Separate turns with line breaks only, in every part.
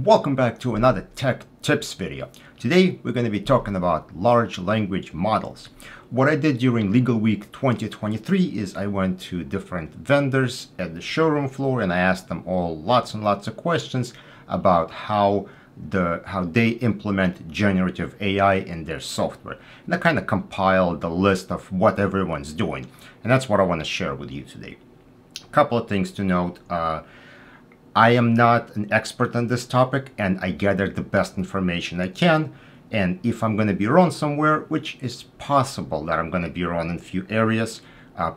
Welcome back to another tech tips video. Today we're going to be talking about large language models. What I did during LegalWeek 2023 is I went to different vendors at the showroom floor and I asked them all lots and lots of questions about how they implement generative AI in their software. And I kind of compiled the list of what everyone's doing. And that's what I want to share with you today. A couple of things to note. I am not an expert on this topic and I gathered the best information I can. And if I'm going to be wrong somewhere, which is possible that I'm going to be wrong in a few areas,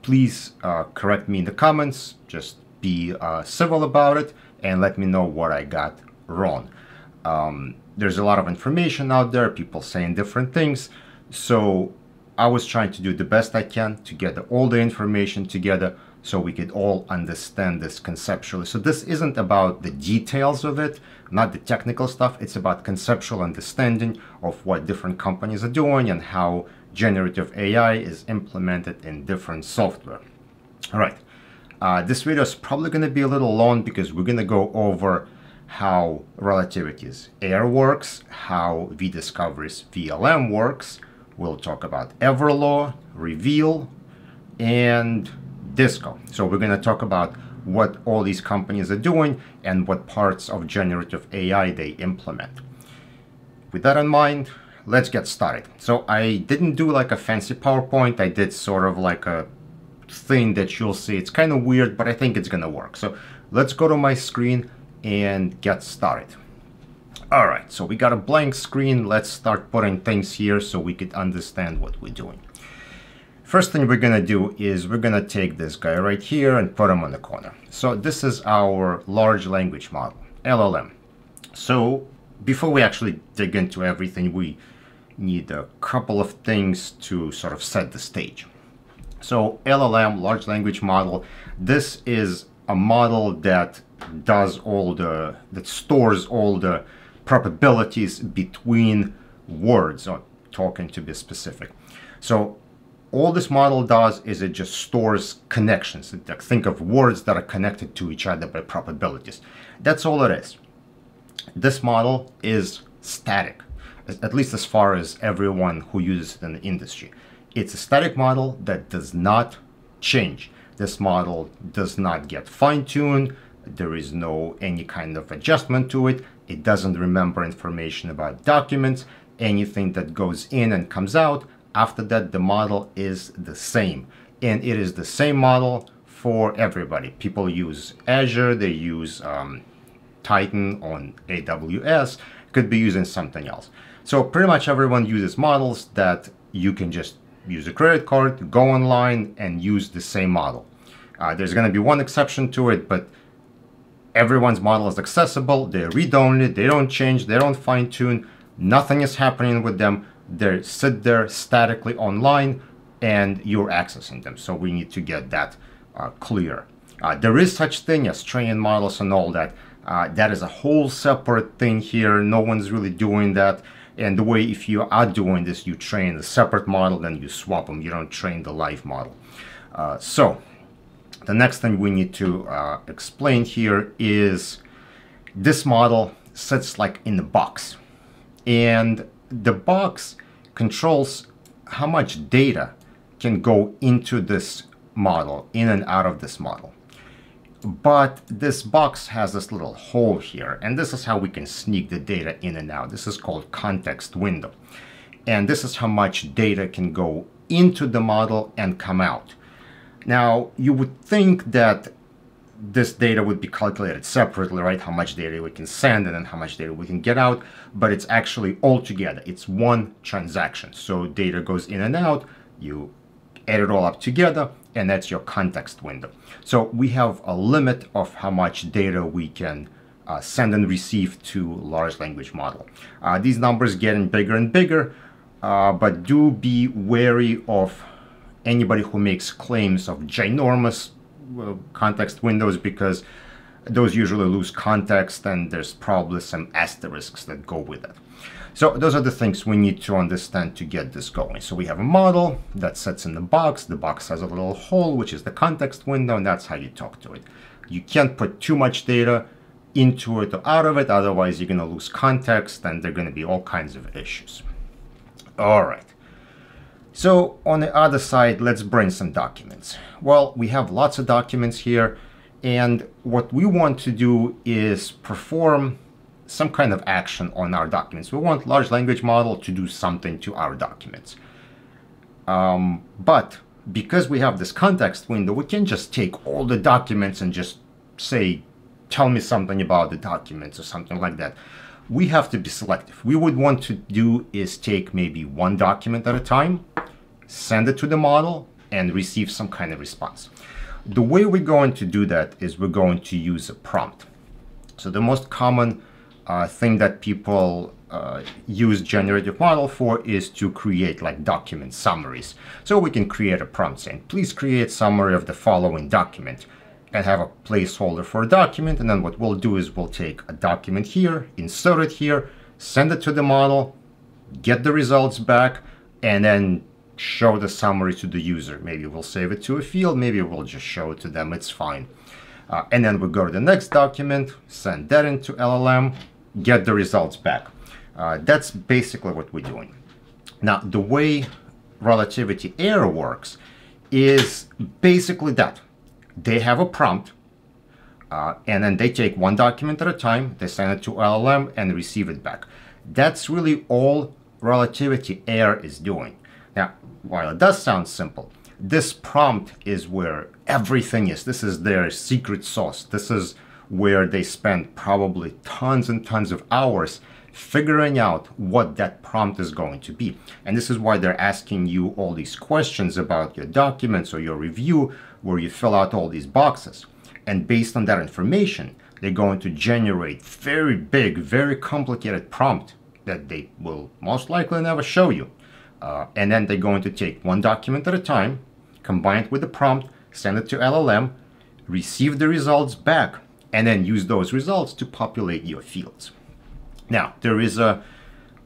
please correct me in the comments. Just be civil about it and let me know what I got wrong. There's a lot of information out there, people saying different things. So I was trying to do the best I can to get all the information together so we could all understand this conceptually. So this isn't about the details of it, not the technical stuff. It's about conceptual understanding of what different companies are doing and how generative AI is implemented in different software. All right, this video is probably going to be a little long because we're going to go over how Relativity's AIR works, how vdiscovery's VLM works. We'll talk about Everlaw, Reveal, and Disco. So we're going to talk about what all these companies are doing and what parts of generative AI they implement. With that in mind, let's get started. So I didn't do like a fancy PowerPoint. I did sort of like a thing that you'll see. It's kind of weird, but I think it's going to work. So let's go to my screen and get started. All right, so we got a blank screen. Let's start putting things here so we could understand what we're doing. First thing we're going to do is we're going to take this guy right here and put him on the corner. So this is our large language model, LLM. So before we actually dig into everything, we need a couple of things to sort of set the stage. So LLM, large language model, this is a model that stores all the probabilities between words, or talking to be specific. So all this model does is it just stores connections. Think of words that are connected to each other by probabilities. That's all it is. This model is static, at least as far as everyone who uses it in the industry. It's a static model that does not change. This model does not get fine-tuned. There is no any kind of adjustment to it. It doesn't remember information about documents. Anything that goes in and comes out, after that, the model is the same. And it is the same model for everybody. People use Azure, they use Titan on AWS, could be using something else. So pretty much everyone uses models that you can just use a credit card, go online and use the same model. There's going to be one exception to it, but everyone's model is accessible. They're read-only, they don't change, they don't fine-tune, nothing is happening with them. They sit there statically online and you're accessing them. So we need to get that clear. There is such thing as training models and all that. That is a whole separate thing here. No one's really doing that. And the way if you are doing this, you train a separate model, then you swap them. You don't train the live model. So the next thing we need to explain here is this model sits like in the box. And the box controls how much data can go into this model, in and out of this model. But this box has this little hole here, and this is how we can sneak the data in and out. This is called context window. And this is how much data can go into the model and come out. Now, you would think that this data would be calculated separately, right? How much data we can send and then how much data we can get out, but it's actually all together. It's one transaction. So data goes in and out, you add it all up together, and that's your context window. So we have a limit of how much data we can send and receive to large language model. These numbers getting bigger and bigger, but do be wary of anybody who makes claims of ginormous context windows, because those usually lose context and there's probably some asterisks that go with it. So those are the things we need to understand to get this going. So we have a model that sits in the box. The box has a little hole, which is the context window, and that's how you talk to it. You can't put too much data into it or out of it. Otherwise, you're going to lose context and there are going to be all kinds of issues. All right. So on the other side, let's bring some documents. Well, we have lots of documents here. And what we want to do is perform some kind of action on our documents. We want large language model to do something to our documents. But because we have this context window, we can just take all the documents and just say, tell me something about the documents or something like that. We have to be selective. We would want to do is take maybe one document at a time, send it to the model, and receive some kind of response. The way we're going to do that is we're going to use a prompt. So the most common thing that people use generative model for is to create like document summaries. So we can create a prompt saying, please create summary of the following document, and have a placeholder for a document. And then what we'll do is we'll take a document here, insert it here, send it to the model, get the results back, and then show the summary to the user. Maybe we'll save it to a field, maybe we'll just show it to them, it's fine. And then we'll go to the next document, send that into LLM, get the results back. That's basically what we're doing. Now, the way Relativity AI works is basically that. They have a prompt, and then they take one document at a time, they send it to LLM and receive it back. That's really all Relativity AI is doing. Now, while it does sound simple, this prompt is where everything is. This is their secret sauce. This is where they spend probably tons and tons of hours figuring out what that prompt is going to be. And this is why they're asking you all these questions about your documents or your review, where you fill out all these boxes. And based on that information, they're going to generate very big, very complicated prompt that they will most likely never show you. And then they're going to take one document at a time, combine it with the prompt, send it to LLM, receive the results back, and then use those results to populate your fields. Now, there is a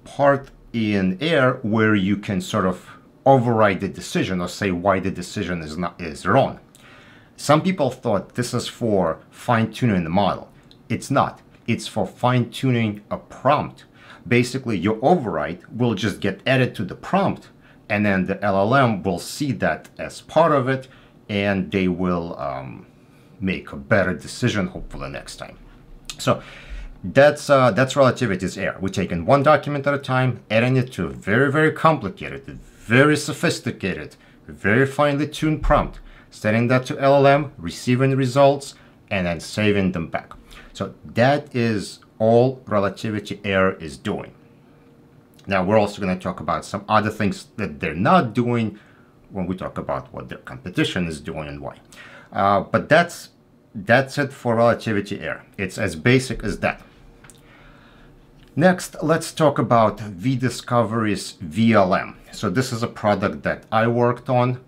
part in AI where you can sort of override the decision or say why the decision is wrong. Some people thought this is for fine-tuning the model. It's not. It's for fine-tuning a prompt. Basically, your override will just get added to the prompt, and then the LLM will see that as part of it, and they will make a better decision, hopefully, next time. So that's Relativity's AI. We're taking one document at a time, adding it to a very, very complicated, very sophisticated, very finely tuned prompt, sending that to LLM, receiving results, and then saving them back. So that is all Relativity AI is doing. Now, we're also going to talk about some other things that they're not doing when we talk about what their competition is doing and why. But that's it for Relativity AI. It's as basic as that. Next, let's talk about vdiscovery's VLM. So this is a product that I worked on,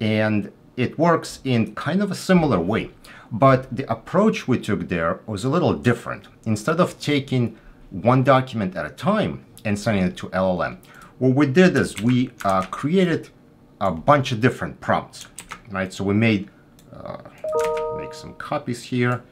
and it works in kind of a similar way. But the approach we took there was a little different. Instead of taking one document at a time and sending it to LLM, what we did is we created a bunch of different prompts, right? So we made, make some copies here.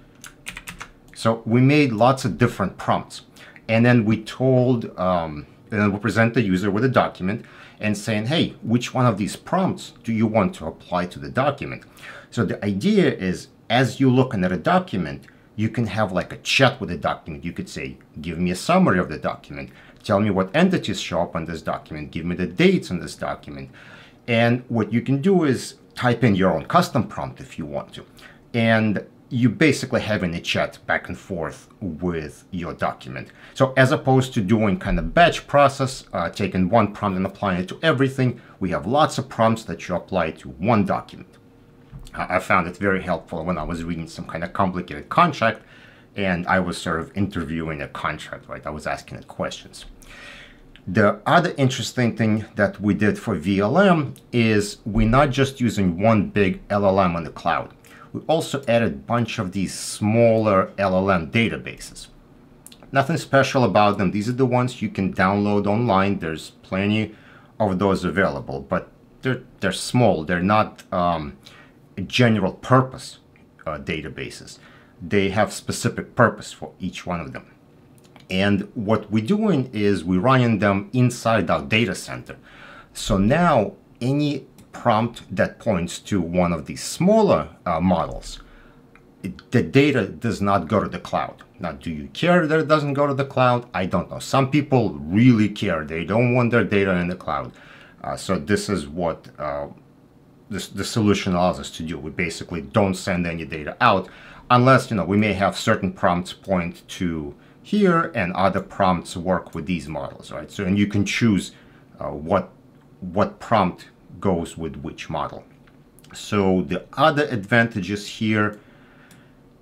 So we made lots of different prompts. And then we told, and then we present the user with a document and saying, hey, which one of these prompts do you want to apply to the document? So the idea is, as you're looking at a document, you can have like a chat with the document. You could say, give me a summary of the document. Tell me what entities show up on this document. Give me the dates on this document. And what you can do is type in your own custom prompt if you want to. And you basically having a chat back and forth with your document. So as opposed to doing kind of batch process, taking one prompt and applying it to everything, we have lots of prompts that you apply to one document. I found it very helpful when I was reading some kind of complicated contract and I was sort of interviewing a contract, right? I was asking it questions. The other interesting thing that we did for VLM is we're not just using one big LLM on the cloud. We also added a bunch of these smaller LLM databases. Nothing special about them. These are the ones you can download online. There's plenty of those available, but they're small. They're not general purpose databases. they have specific purpose for each one of them. And what we're doing is we're running them inside our data center. So now any prompt that points to one of these smaller models, the data does not go to the cloud. Now, do you care that it doesn't go to the cloud? I don't know. Some people really care. They don't want their data in the cloud. So this is what the solution allows us to do. We basically don't send any data out unless, we may have certain prompts point to here and other prompts work with these models, right? So, and you can choose what prompt goes with which model. So the other advantages here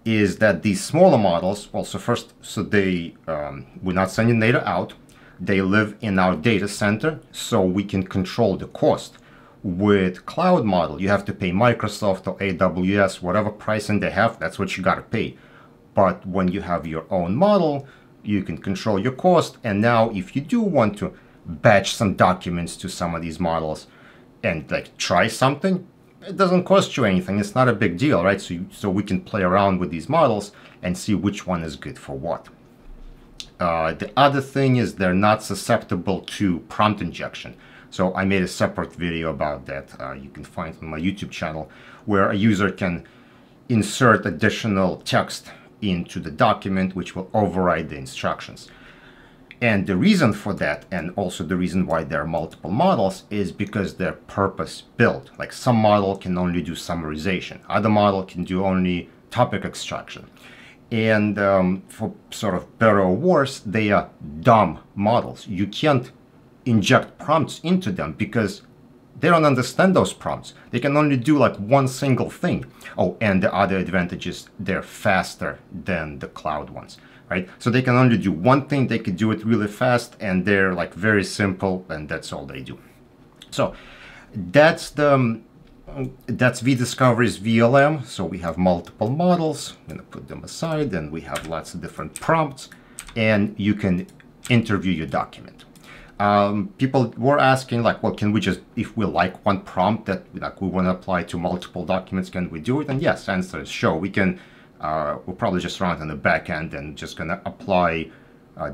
is that these smaller models, also first, so they, we're not sending data out. They live in our data center, so we can control the cost. With cloud model, you have to pay Microsoft or AWS, whatever pricing they have, that's what you got to pay. But when you have your own model, you can control your cost. And now if you do want to batch some documents to some of these models and like try something, it doesn't cost you anything. It's not a big deal, right? So we can play around with these models and see which one is good for what. The other thing is they're not susceptible to prompt injection. So I made a separate video about that. You can find on my YouTube channel, where a user can insert additional text into the document, which will override the instructions. And the reason for that, and also the reason why there are multiple models, is because they're purpose built. Like some model can only do summarization, other model can do only topic extraction. And for sort of better or worse, they are dumb models. You can't inject prompts into them because they don't understand those prompts. They can only do like one single thing. Oh, and the other advantage is they're faster than the cloud ones, right? So they can only do one thing, they could do it really fast, and they're like very simple, and that's all they do. So that's vdiscovery's VLM. So we have multiple models. I'm gonna put them aside, and we have lots of different prompts, and you can interview your document. People were asking like, well, can we just, if we like one prompt that like we want to apply to multiple documents, can we do it? And yes, answer is sure. We can, we'll probably just run it on the back end and just gonna apply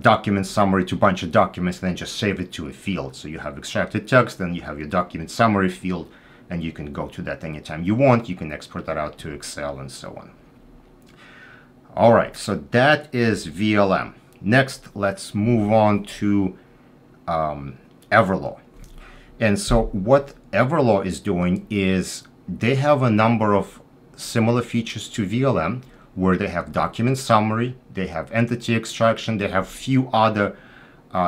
document summary to a bunch of documents and then just save it to a field. So you have extracted text, and you have your document summary field, and you can go to that anytime you want. You can export that out to Excel and so on. All right, so that is VLM. Next, let's move on to Everlaw. And so what Everlaw is doing is they have a number of similar features to VLM, where they have document summary, they have entity extraction, they have few other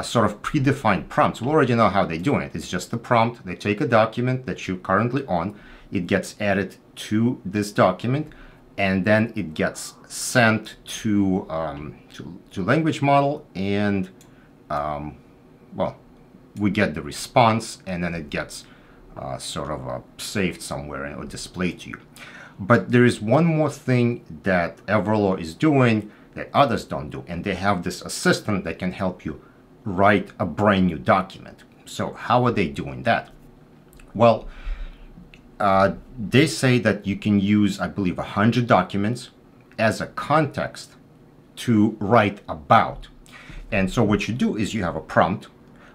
sort of predefined prompts. We already know how they're doing it. It's just a prompt. They take a document that you're currently on, it gets added to this document, and then it gets sent to language model, and well, we get the response, and then it gets sort of saved somewhere or displayed to you. But there is one more thing that Everlaw is doing that others don't do, and they have this assistant that can help you write a brand new document. So how are they doing that? Well, they say that you can use, I believe, 100 documents as a context to write about. And so what you do is you have a prompt,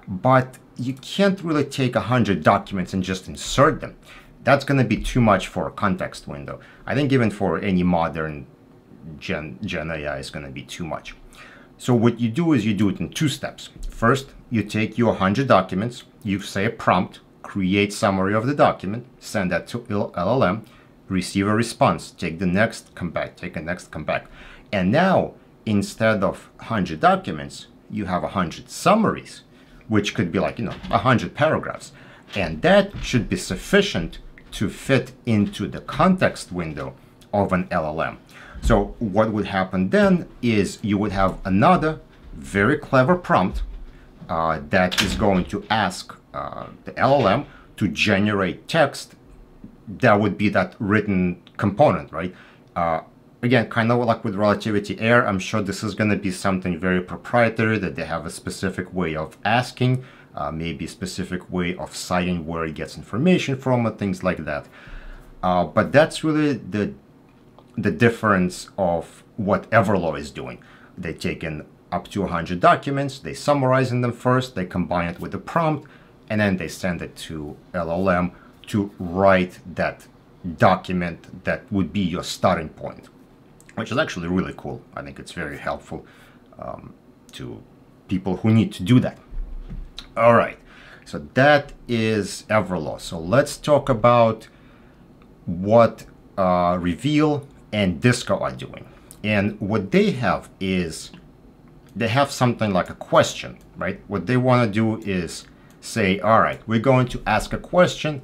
but you can't really take 100 documents and just insert them. That's going to be too much for a context window. I think even for any modern Gen AI is going to be too much. So what you do is you do it in two steps. First, you take your 100 documents, you say a prompt, create summary of the document, send that to LLM, receive a response, take the next, come back, take the next, come back. And now, instead of 100 documents, you have 100 summaries, which could be like, 100 paragraphs. And that should be sufficient to fit into the context window of an LLM. So what would happen then is you would have another very clever prompt that is going to ask the LLM to generate text that would be that written component, right? Again, kind of like with Relativity Air, I'm sure this is going to be something very proprietary, that they have a specific way of asking, maybe a specific way of citing where it gets information from, or things like that. But that's really the difference of what Everlaw is doing. They take in up to 100 documents, they summarize them first, they combine it with the prompt, and then they send it to LLM to write that document that would be your starting point, which is actually really cool. I think it's very helpful to people who need to do that. All right, so that is Everlaw. So let's talk about what Reveal and Disco are doing. And what they have is, they have something like a question, right? What they want to do is say, all right, we're going to ask a question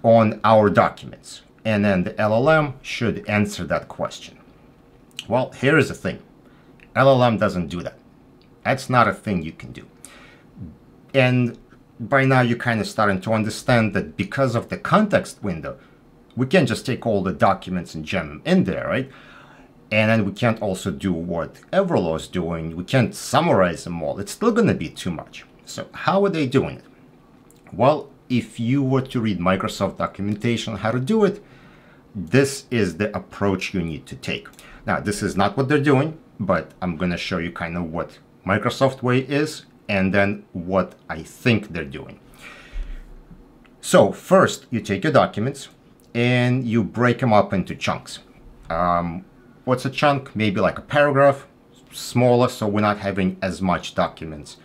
on our documents, and then the LLM should answer that question. Well, here is the thing. LLM doesn't do that. That's not a thing you can do. And by now you're kind of starting to understand that because of the context window, we can't just take all the documents and jam them in there, right? And then we can't also do what Everlaw is doing. We can't summarize them all. It's still going to be too much. So how are they doing it? Well, if you were to read Microsoft documentation on how to do it, this is the approach you need to take. Now, this is not what they're doing, but I'm going to show you kind of what Microsoft way is, and then what I think they're doing. So first, you take your documents and you break them up into chunks. What's a chunk? Maybe like a paragraph, smaller, so we're not having as much documents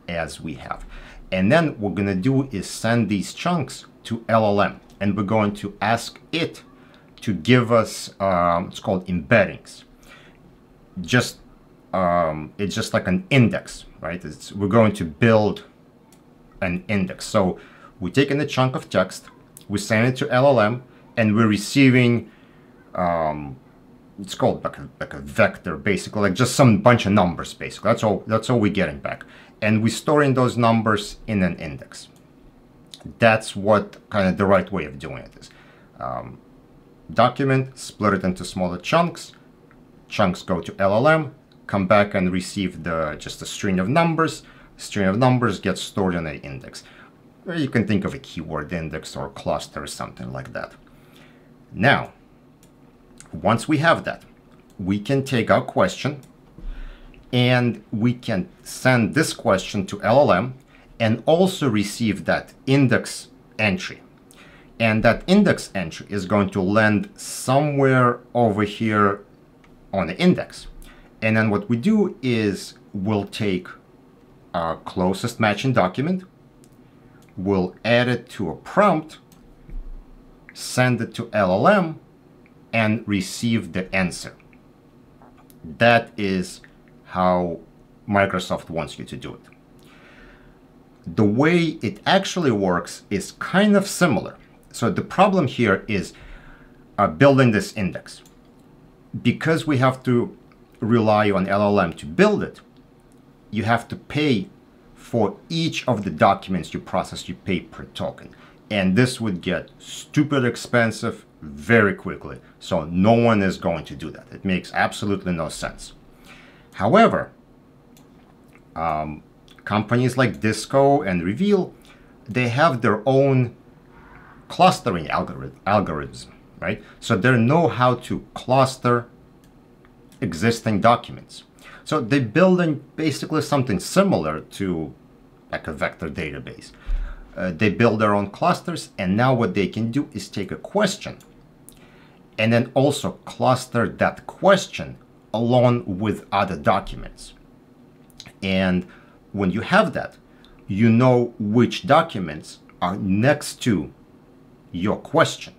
as we have. And then what we're going to do is send these chunks to LLM, and we're going to ask it to give us, it's called embeddings. It's just like an index, right? We're going to build an index. So we're taking a chunk of text, we send it to LLM, and we're receiving, it's called like a vector, basically, like just some bunch of numbers, basically. That's all we're getting back. And we're storing those numbers in an index. That's what kind of the right way of doing it is. Document, split it into smaller chunks. Chunks go to LLM, come back and receive just a string of numbers. String of numbers gets stored in an index. Or you can think of a keyword index or cluster or something like that. Now, once we have that, we can take our question and we can send this question to LLM and also receive that index entry. And that index entry is going to land somewhere over here on the index. And then what we do is we'll take our closest matching document, we'll add it to a prompt, send it to LLM, and receive the answer. That is how Microsoft wants you to do it. The way it actually works is kind of similar. So the problem here is building this index. Because we have to rely on LLM to build it, you have to pay for each of the documents you process, you pay per token. And this would get stupid expensive very quickly. So no one is going to do that. It makes absolutely no sense. However, companies like Disco and Reveal, they have their own clustering algorithms, right? So they know how to cluster existing documents. So they're building basically something similar to like a vector database. They build their own clusters, and now what they can do is take a question and then also cluster that question along with other documents. And when you have that, you know which documents are next to your question.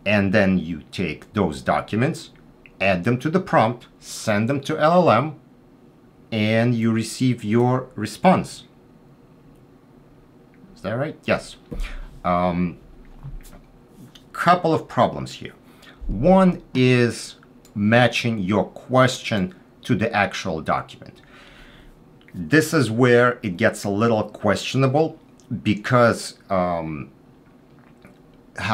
And then you take those documents, add them to the prompt, send them to LLM, and you receive your response. Is that right? Yes. Couple of problems here. One is matching your question to the actual document. This is where it gets a little questionable because how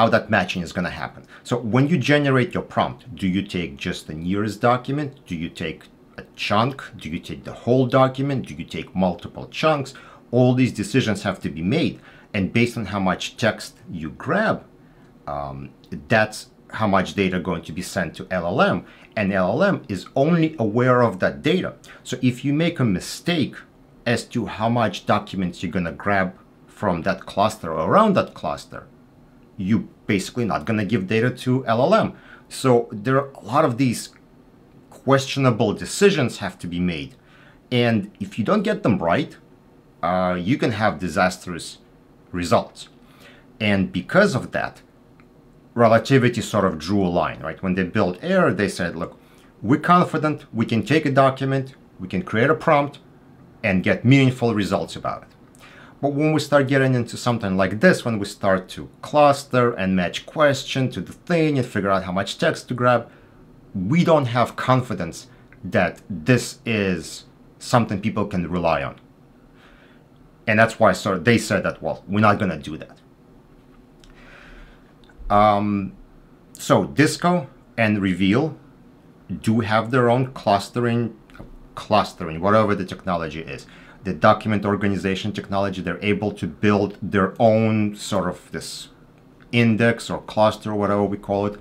that matching is going to happen. So when you generate your prompt, do you take just the nearest document? Do you take a chunk? Do you take the whole document? Do you take multiple chunks? All these decisions have to be made. And based on how much text you grab, that's how much data going to be sent to LLM, and LLM is only aware of that data. So if you make a mistake as to how much documents you're going to grab from that cluster or around that cluster, you basically not going to give data to LLM. So there are a lot of these questionable decisions have to be made. And if you don't get them right, you can have disastrous results. And because of that, Relativity sort of drew a line, right? When they built AIR, they said, look, we're confident we can take a document, we can create a prompt, and get meaningful results about it. But when we start getting into something like this, when we start to cluster and match question to the thing and figure out how much text to grab, we don't have confidence that this is something people can rely on. And that's why they said that, well, we're not going to do that. So Disco and Reveal do have their own clustering, whatever the technology is. The document organization technology, they're able to build their own sort of this index or cluster, whatever we call it.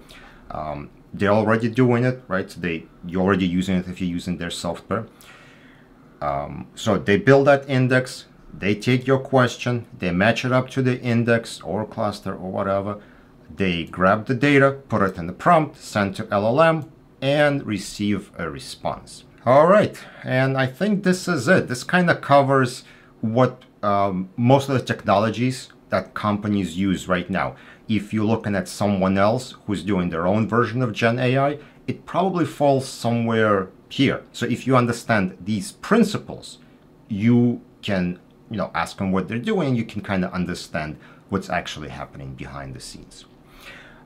They're already doing it, right? So you're already using it if you're using their software. So they build that index, they take your question, they match it up to the index or cluster or whatever. They grab the data, put it in the prompt, send to LLM, and receive a response. All right, and I think this is it. This kind of covers what most of the technologies that companies use right now. If you're looking at someone else who's doing their own version of Gen AI, it probably falls somewhere here. So if you understand these principles, you can ask them what they're doing. You can kind of understand what's actually happening behind the scenes.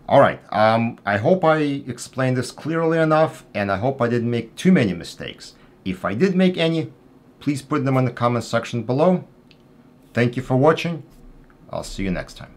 All right, I hope I explained this clearly enough, and I hope I didn't make too many mistakes. If I did make any, please put them in the comment section below. Thank you for watching. I'll see you next time.